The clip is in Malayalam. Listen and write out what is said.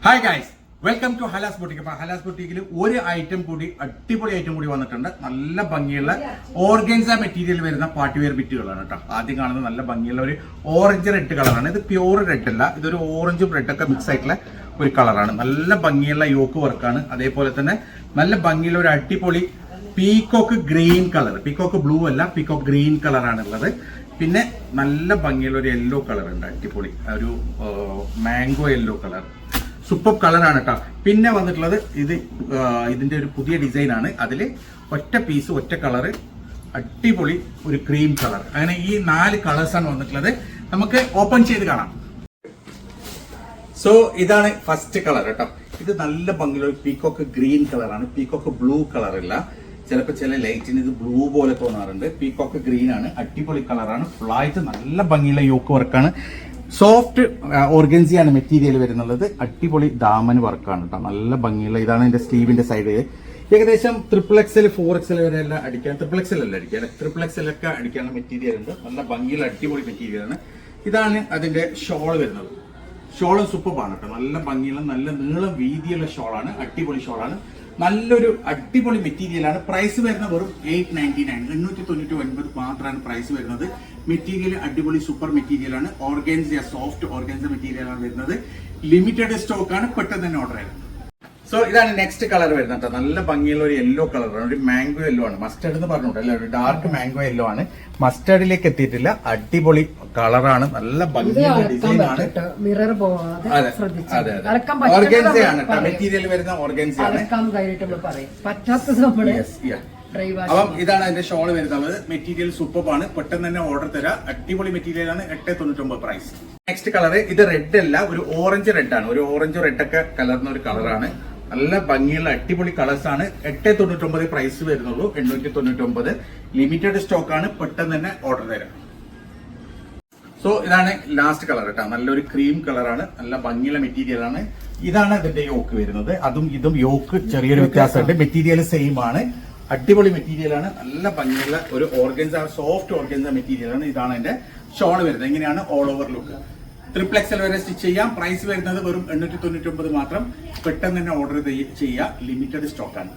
Hi guys, welcome to Halas boutique. അപ്പൊ ഹലാസ് ബുട്ടീക്കിൽ ഒരു ഐറ്റം കൂടി, അടിപൊളി ഐറ്റം കൂടി വന്നിട്ടുണ്ട്. നല്ല ഭംഗിയുള്ള ഓർഗൻസ മെറ്റീരിയൽ വരുന്ന പാർട്ടിവെയർ ബിറ്റുകളാണ് കേട്ടോ. ആദ്യം കാണുന്നത് നല്ല ഭംഗിയുള്ള ഒരു ഓറഞ്ച് റെഡ് കളറാണ്. ഇത് പ്യൂർ റെഡ് അല്ല, ഇതൊരു ഓറഞ്ചും റെഡൊക്കെ മിക്സ് ആയിട്ടുള്ള ഒരു കളറാണ്. നല്ല ഭംഗിയുള്ള യോക്ക് വർക്കാണ്. അതേപോലെ തന്നെ നല്ല ഭംഗിയുള്ള ഒരു അടിപൊളി peacock green colour, peacock blue അല്ല, പീകോക്ക് ഗ്രീൻ കളറാണ് ഉള്ളത്. പിന്നെ നല്ല ഭംഗിയുള്ള ഒരു യെല്ലോ കളർ ഉണ്ട്, അടിപൊളി ഒരു മാംഗോ യെല്ലോ കളർ, സൂപ്പർ കളറാണ് കേട്ടോ. പിന്നെ വന്നിട്ടുള്ളത് ഇതിന്റെ ഒരു പുതിയ ഡിസൈൻ ആണ്. അതിൽ ഒറ്റ പീസ് ഒറ്റ കളറ്, അടിപൊളി ഒരു ക്രീം കളർ. അങ്ങനെ ഈ 4 കളേഴ്സാണ് വന്നിട്ടുള്ളത്. നമുക്ക് ഓപ്പൺ ചെയ്ത് കാണാം. സോ ഇതാണ് ഫസ്റ്റ് കളർ കേട്ടോ. ഇത് നല്ല ഭംഗിയുള്ള ഒരു പീകോക്ക് ഗ്രീൻ കളറാണ്. പീകോക്ക് ബ്ലൂ കളറില്ല, ചിലപ്പോൾ ചില ലൈറ്റിന് ഇത് ബ്ലൂ പോലെ തോന്നാറുണ്ട്. പീകോക്ക് ഗ്രീൻ ആണ്, അടിപൊളി കളറാണ്. ഫുള്ളായിട്ട് നല്ല ഭംഗിയുള്ള യോക്ക് വർക്കാണ്. സോഫ്റ്റ് ഓർഗൻസിയാണ് മെറ്റീരിയൽ വരുന്നുള്ളത്. അടിപൊളി ദാമൻ വർക്കാണ് കേട്ടോ. നല്ല ഭംഗിയുള്ള, ഇതാണ് എന്റെ സ്ലീവിന്റെ സൈഡ്. ഏകദേശം XXL 4XL വരെ എല്ലാം അടിക്കാൻ, XXL അല്ല അടിക്കാൻ, XXL ഒക്കെ അടിക്കാനുള്ള മെറ്റീരിയൽ ഉണ്ട്. നല്ല ഭംഗിയുള്ള അടിപൊളി മെറ്റീരിയലാണ്. ഇതാണ് അതിന്റെ ഷോൾ വരുന്നത്. ഷോള് സൂപ്പറാണ് കേട്ടോ. നല്ല ഭംഗിയുള്ള, നല്ല നീളം വീതിയുള്ള ഷോളാണ്. അടിപൊളി ഷോളാണ്. നല്ലൊരു അടിപൊളി മെറ്റീരിയലാണ്. പ്രൈസ് വരുന്നത് വെറും 899, 899 മാത്രമാണ് പ്രൈസ് വരുന്നത്. മെറ്റീരിയൽ അടിപൊളി സൂപ്പർ മെറ്റീരിയലാണ്. ഓർഗൻസ, സോഫ്റ്റ് ഓർഗൻസ മെറ്റീരിയലാണ് വരുന്നത്. ലിമിറ്റഡ് സ്റ്റോക്കാണ്, പെട്ടെന്ന് തന്നെ ഓർഡർ ചെയ്യണം. സോ ഇതാണ് നെക്സ്റ്റ് കളർ വരുന്നത്. നല്ല ഭംഗിയുള്ള ഒരു യെല്ലോ കളറാണ്, ഒരു മാംഗോ യെല്ലോ ആണ്. മസ്റ്റർഡ് എന്ന് പറഞ്ഞിട്ടല്ല, ഒരു ഡാർക്ക് മാംഗോ യെല്ലോ ആണ്. മസ്റ്റർഡിലേക്ക് എത്തിയിട്ടില്ല. അടിപൊളി കളറാണ്, നല്ല ഭംഗിയുള്ള ഡിസൈൻ ആണ്. അതെ അതെ, ഓർഗൻസയാണ് മെറ്റീരിയൽ വരുന്ന, ഓർഗൻസയാണ്. അപ്പം ഇതാണ് അതിന്റെ ഷോൾ വരുന്നത്. മെറ്റീരിയൽ സൂപ്പറാണ്, പെട്ടെന്ന് തന്നെ ഓർഡർ തരാം. അടിപൊളി മെറ്റീരിയൽ ആണ്. 899 പ്രൈസ്. നെക്സ്റ്റ് കളർ ഇത് റെഡ് അല്ല, ഒരു ഓറഞ്ച് റെഡ് ആണ്. ഒരു ഓറഞ്ച് റെഡ് ഒക്കെ കലർന്ന ഒരു കളറാണ്. നല്ല ഭംഗിയുള്ള അടിപൊളി കളേഴ്സ് ആണ്. 899 പ്രൈസ് വരുന്നുള്ളൂ. 899 ലിമിറ്റഡ് സ്റ്റോക്ക് ആണ്, പെട്ടെന്ന് തന്നെ ഓർഡർ തരാം. സോ ഇതാണ് ലാസ്റ്റ് കളർ കേട്ടോ. നല്ലൊരു ക്രീം കളറാണ്, നല്ല ഭംഗിയുള്ള മെറ്റീരിയൽ ആണ്. ഇതാണ് ഇതിന്റെ യോക്ക് വരുന്നത്. അതും ഇതും യോക്ക് ചെറിയൊരു വ്യത്യാസമുണ്ട്. മെറ്റീരിയൽ സെയിം ആണ്. അടിപൊളി മെറ്റീരിയൽ ആണ്. നല്ല ഭംഗിയുള്ള ഒരു ഓർഗൻസ, സോഫ്റ്റ് ഓർഗൻസ മെറ്റീരിയൽ ആണ്. ഇതാണ് അതിന്റെ ഷോൾ വരുന്നത്. ഇങ്ങനെയാണ് ഓൾ ഓവർ ലുക്ക്. XXL വരെ സ്റ്റിച്ച് ചെയ്യാം. പ്രൈസ് വരുന്നത് വെറും 899 മാത്രം. പെട്ടെന്ന് തന്നെ ഓർഡർ ചെയ്യുക. ലിമിറ്റഡ് സ്റ്റോക്കാണ്.